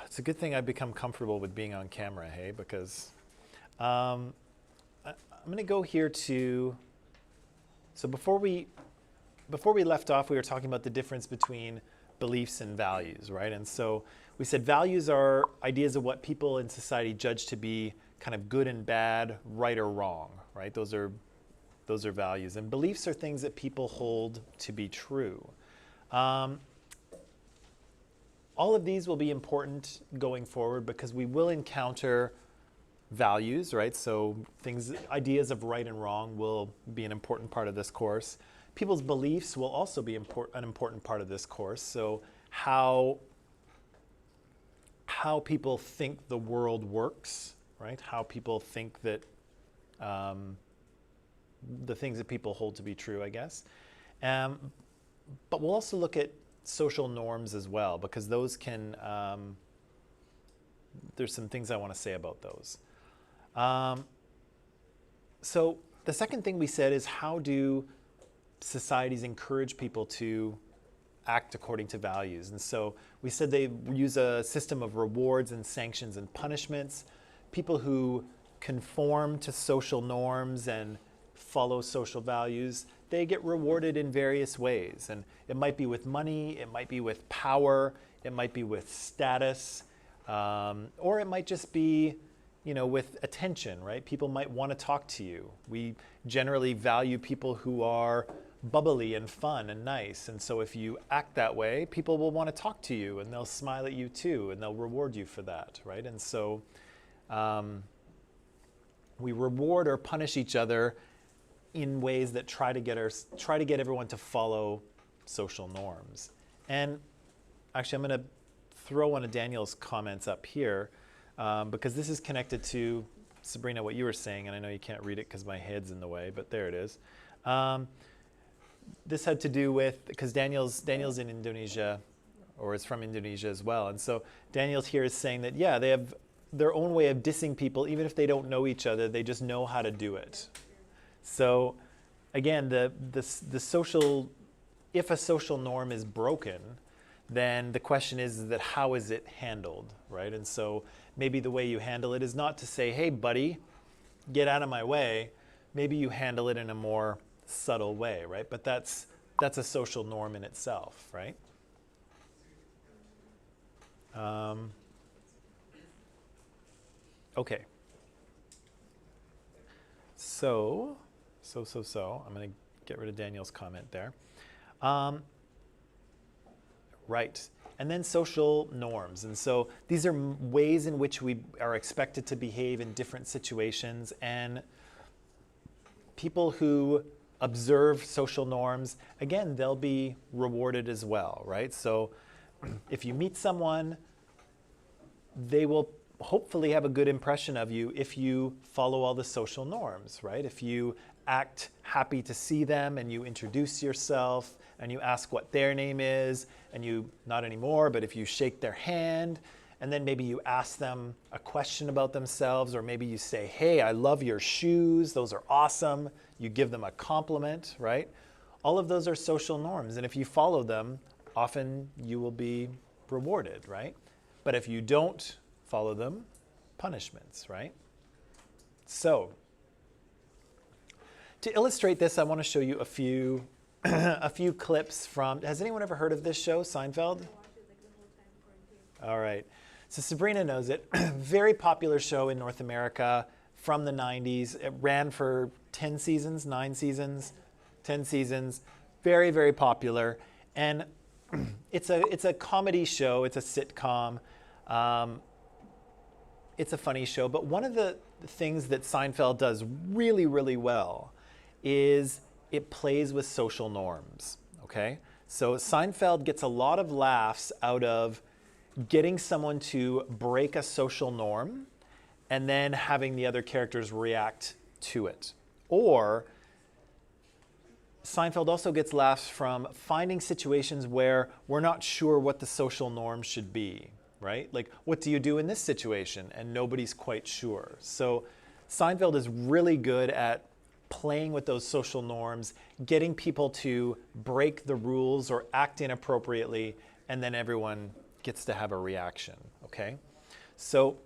It's a good thing I've become comfortable with being on camera, hey, because I'm going to go here to, so before we left off, we were talking about the difference between beliefs and values, right? And so we said values are ideas of what people in society judge to be kind of good and bad, right or wrong, right? Those are values. And beliefs are things that people hold to be true. All of these will be important going forward because we will encounter values, right? So ideas of right and wrong will be an important part of this course. People's beliefs will also be an important part of this course. So how people think the world works, right? How people think that the things that people hold to be true, I guess. But we'll also look at social norms as well, because those can, there's some things I want to say about those. So the second thing we said is, how do societies encourage people to act according to values? And so we said they use a system of rewards and sanctions and punishments. People who conform to social norms and follow social values, they get rewarded in various ways. And it might be with money, it might be with power, it might be with status, or it might just be, with attention, right? People might want to talk to you. We generally value people who are bubbly and fun and nice. And so if you act that way, people will want to talk to you, and they'll smile at you too, and they'll reward you for that, right? And so we reward or punish each other in ways that try to get everyone to follow social norms. And actually, I'm going to throw one of Daniel's comments up here because this is connected to, Sabrina, what you were saying, and I know you can't read it because my head's in the way, but there it is. This had to do with, because Daniel's in Indonesia, or is from Indonesia as well, and so Daniel's here is saying that, yeah, they have their own way of dissing people, even if they don't know each other, they just know how to do it. So again, the social, if a social norm is broken, then the question is that how is it handled, right? And so maybe the way you handle it is not to say, hey, buddy, get out of my way. Maybe you handle it in a more subtle way, right? But that's a social norm in itself, right? Okay. So, I'm going to get rid of Daniel's comment there. Right. And then social norms. And so these are ways in which we are expected to behave in different situations. And people who observe social norms, again, they'll be rewarded as well, right? So if you meet someone, they will hopefully have a good impression of you if you follow all the social norms, right? If you act happy to see them and you introduce yourself and you ask what their name is, and you, not anymore, but if you shake their hand, and then maybe you ask them a question about themselves, or maybe you say, hey, I love your shoes, those are awesome. You give them a compliment, right? All of those are social norms, and if you follow them, often you will be rewarded, right? But if you don't follow them, punishments, right? So, to illustrate this, I want to show you a few a few clips from, has anyone ever heard of this show, Seinfeld? All right. So Sabrina knows it. Very popular show in North America from the 90s. It ran for 10 seasons, 9 seasons, 10 seasons. Very, very popular. And it's a comedy show. It's a sitcom. It's a funny show. But one of the things that Seinfeld does really, really well is it plays with social norms, okay? So Seinfeld gets a lot of laughs out of getting someone to break a social norm and then having the other characters react to it. Or Seinfeld also gets laughs from finding situations where we're not sure what the social norm should be, right? Like, what do you do in this situation? And nobody's quite sure. So Seinfeld is really good at playing with those social norms, getting people to break the rules or act inappropriately, and then everyone gets to have a reaction, okay? So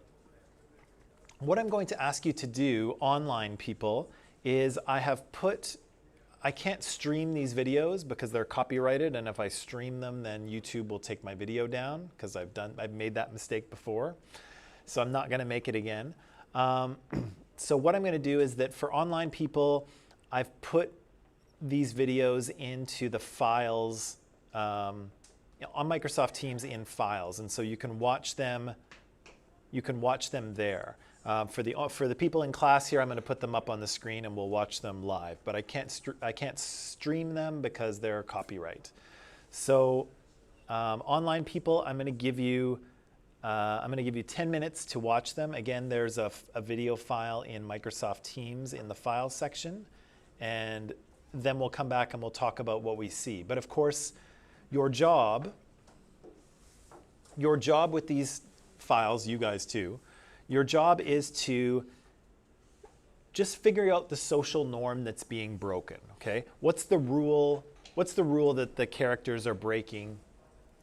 what I'm going to ask you to do, online people, is I can't stream these videos because they're copyrighted, and if I stream them, then YouTube will take my video down because I've made that mistake before. So I'm not going to make it again. So what I'm going to do is that for online people, I've put these videos into the files on Microsoft Teams in files, and so you can watch them. You can watch them there. For the people in class here, I'm going to put them up on the screen and we'll watch them live. But I can't stream them because they're copyright. So online people, I'm going to give you 10 minutes to watch them. Again, there's a video file in Microsoft Teams in the Files section, and then we'll come back and we'll talk about what we see. But of course, your job with these files, you guys too, your job is to just figure out the social norm that's being broken, okay? What's the rule that the characters are breaking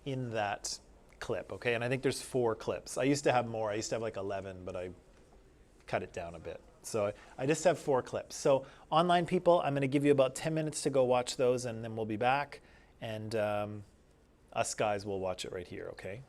in that clip, okay? And I think there's 4 clips. I used to have more. I used to have like 11, but I cut it down a bit. So I just have 4 clips. So online people, I'm going to give you about 10 minutes to go watch those, and then we'll be back. And us guys will watch it right here, okay?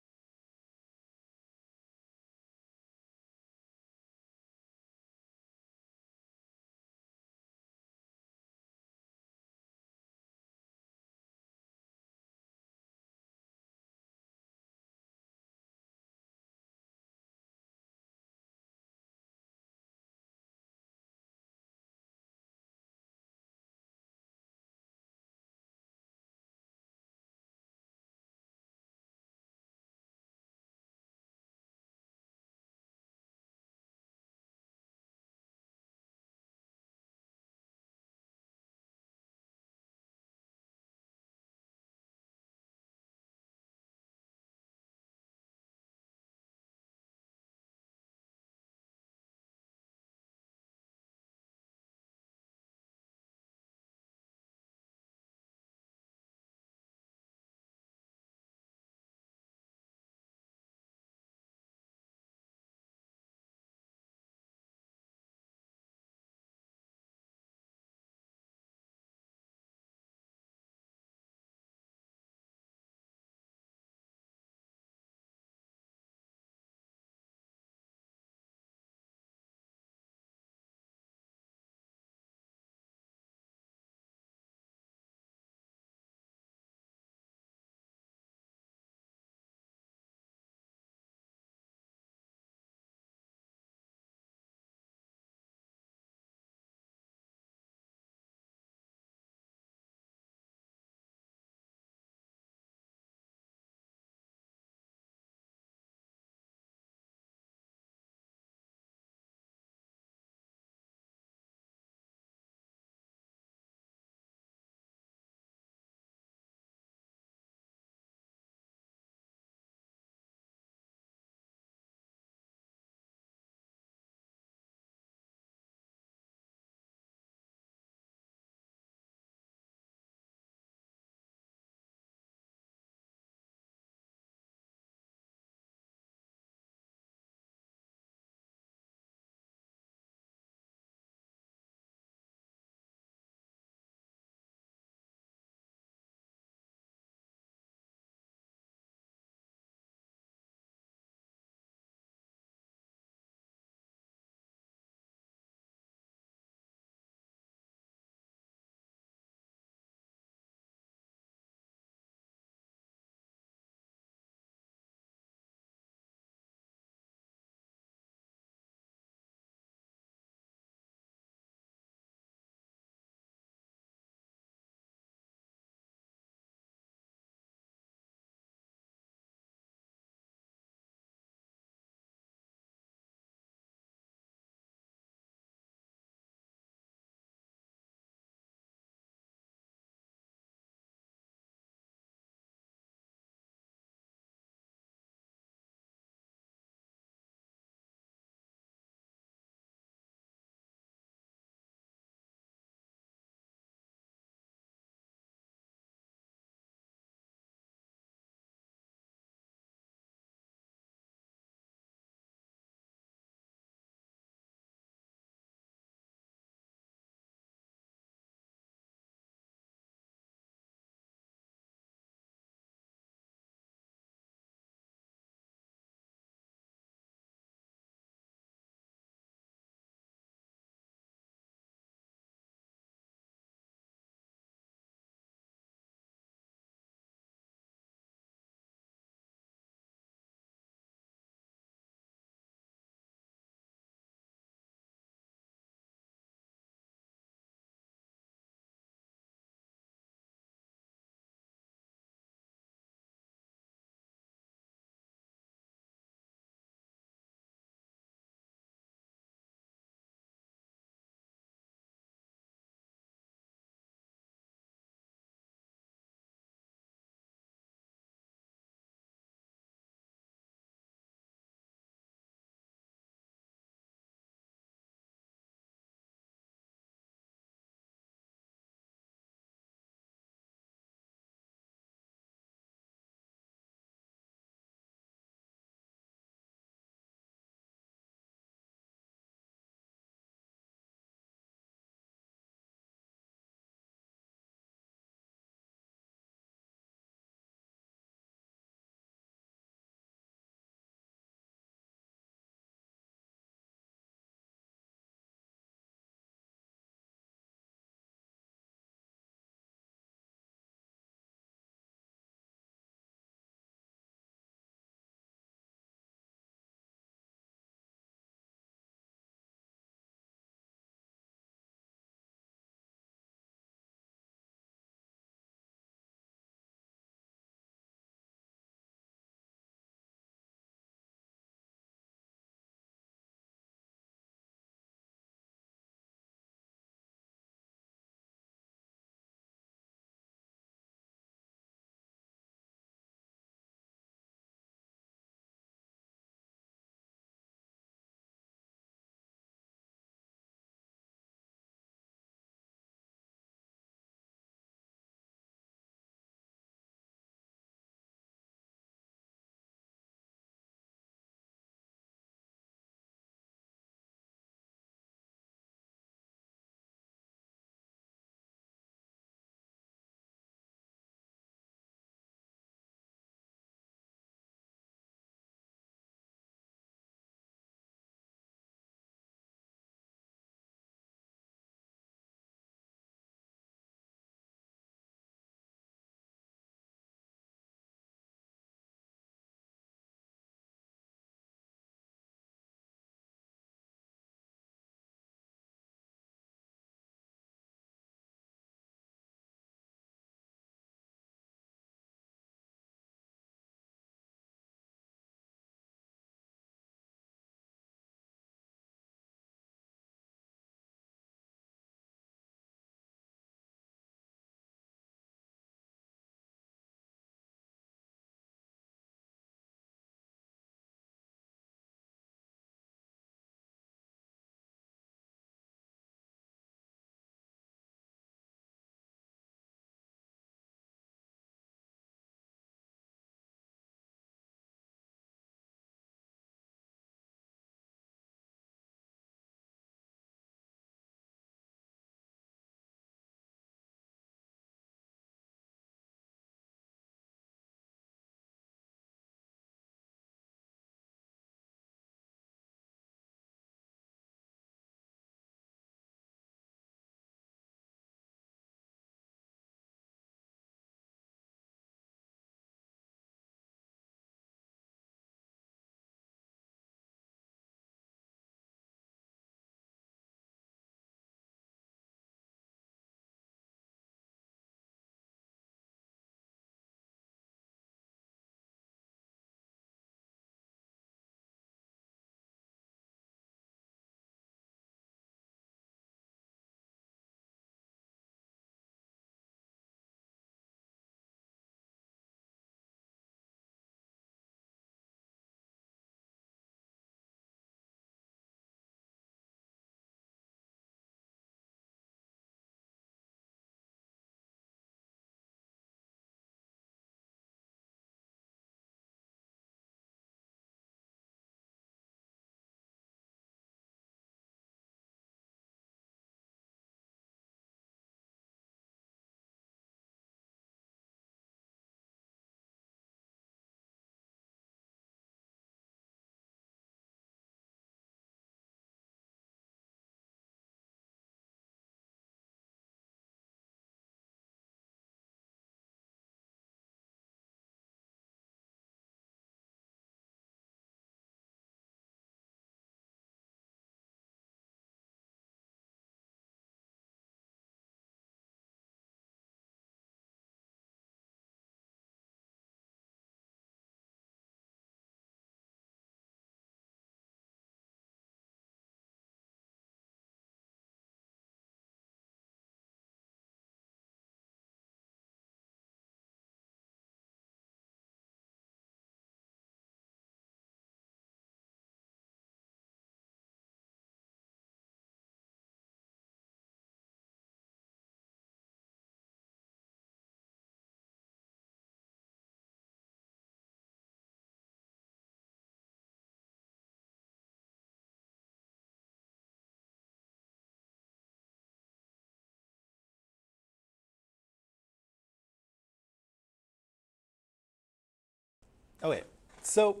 Okay, so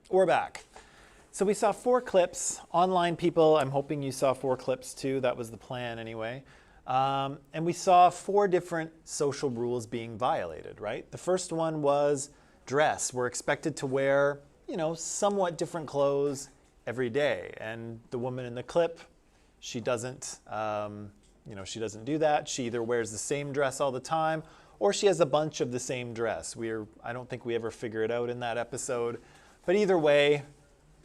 we're back. So we saw 4 clips. Online people, I'm hoping you saw 4 clips too. That was the plan anyway. And we saw 4 different social rules being violated, right? The first one was dress. We're expected to wear, somewhat different clothes every day. And the woman in the clip, she doesn't, she doesn't do that. She either wears the same dress all the time, or she has a bunch of the same dress. I don't think we ever figure it out in that episode. But either way,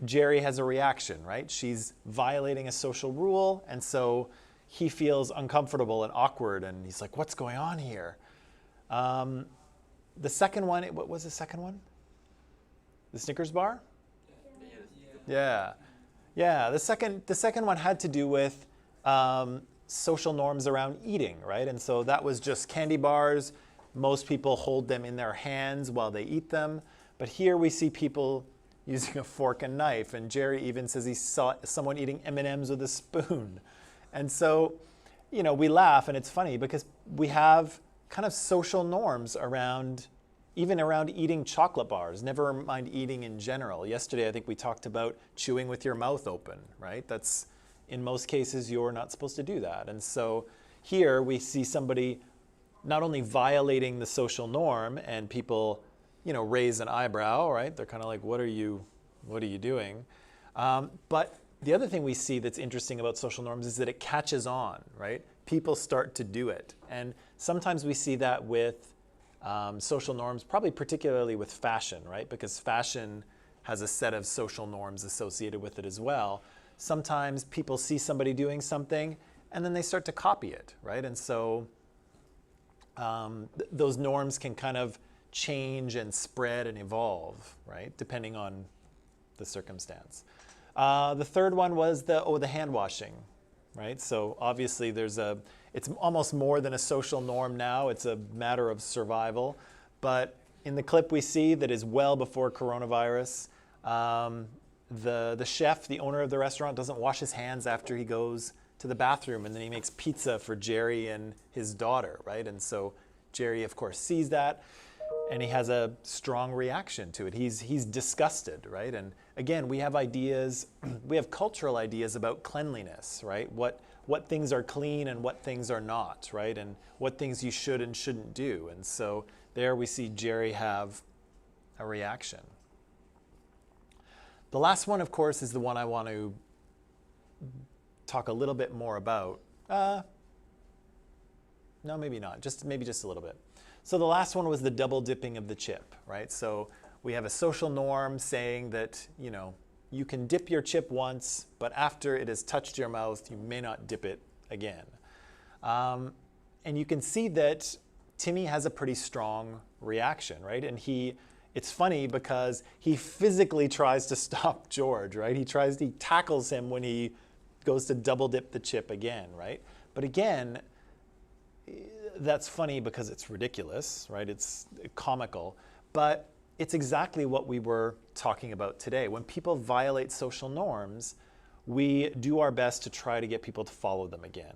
Jerry has a reaction, right? She's violating a social rule, and so he feels uncomfortable and awkward, and he's like, what's going on here? The second one, what was the second one? The Snickers bar? Yeah. The second one had to do with social norms around eating, right? And so that was just candy bars. Most people hold them in their hands while they eat them. But here we see people using a fork and knife, and Jerry even says he saw someone eating M&Ms with a spoon. And so, we laugh, and it's funny because we have kind of social norms even around eating chocolate bars, never mind eating in general. Yesterday, I think we talked about chewing with your mouth open, right? That's, in most cases, you're not supposed to do that. And so here we see somebody not only violating the social norm, and people raise an eyebrow, right? They're kind of like, what are you doing? But the other thing we see that's interesting about social norms is that it catches on, right? People start to do it. And sometimes we see that with social norms, probably particularly with fashion, right? Because fashion has a set of social norms associated with it as well. Sometimes people see somebody doing something and then they start to copy it, right? And so those norms can kind of change and spread and evolve, right? Depending on the circumstance. The third one was the hand washing, right? So obviously it's almost more than a social norm now. It's a matter of survival. But in the clip we see that is well before coronavirus, the chef, the owner of the restaurant, doesn't wash his hands after he goes to the bathroom, and then he makes pizza for Jerry and his daughter, right? And so Jerry, of course, sees that, and he has a strong reaction to it. He's disgusted, right? And again, we have ideas, we have cultural ideas about cleanliness, right? What things are clean and what things are not, right? And what things you should and shouldn't do. And so there we see Jerry have a reaction. The last one, of course, is the one I want to talk a little bit more about. No, maybe not. Maybe just a little bit. So the last one was the double dipping of the chip, right? So we have a social norm saying that, you can dip your chip once, but after it has touched your mouth, you may not dip it again. And you can see that Timmy has a pretty strong reaction, right? And it's funny because he physically tries to stop George, right? He tackles him when he goes to double dip the chip again, right? But again, that's funny because it's ridiculous, right? It's comical, but it's exactly what we were talking about today. When people violate social norms, we do our best to try to get people to follow them again.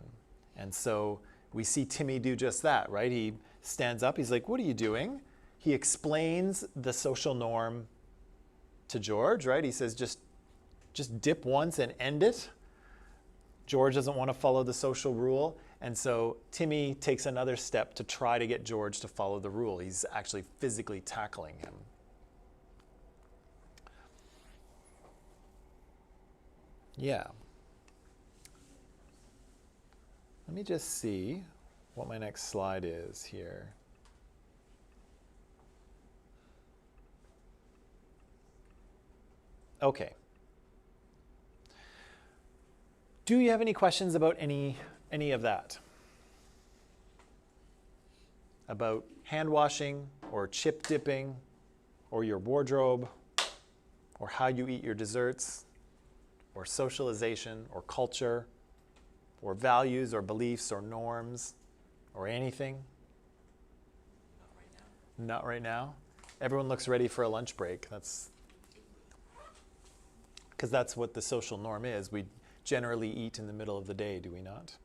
And so we see Timmy do just that, right? He stands up, he's like, what are you doing? He explains the social norm to George, right? He says, just dip once and end it. George doesn't want to follow the social rule. And so Timmy takes another step to try to get George to follow the rule. He's actually physically tackling him. Yeah. Let me just see what my next slide is here. Okay. Do you have any questions about any of that? About hand washing or chip dipping or your wardrobe or how you eat your desserts or socialization or culture or values or beliefs or norms or anything? Not right now. Not right now? Everyone looks ready for a lunch break. Because that's what the social norm is. We generally eat in the middle of the day, do we not?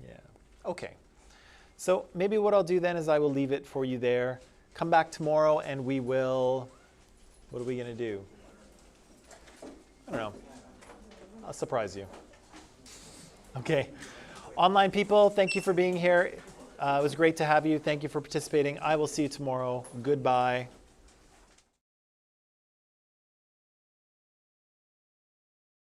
Yeah. Okay. So maybe what I'll do then is I will leave it for you there. come back tomorrow and we will, what are we going to do? I don't know. I'll surprise you. Okay. Online people, thank you for being here. It was great to have you. Thank you for participating. I will see you tomorrow. Goodbye.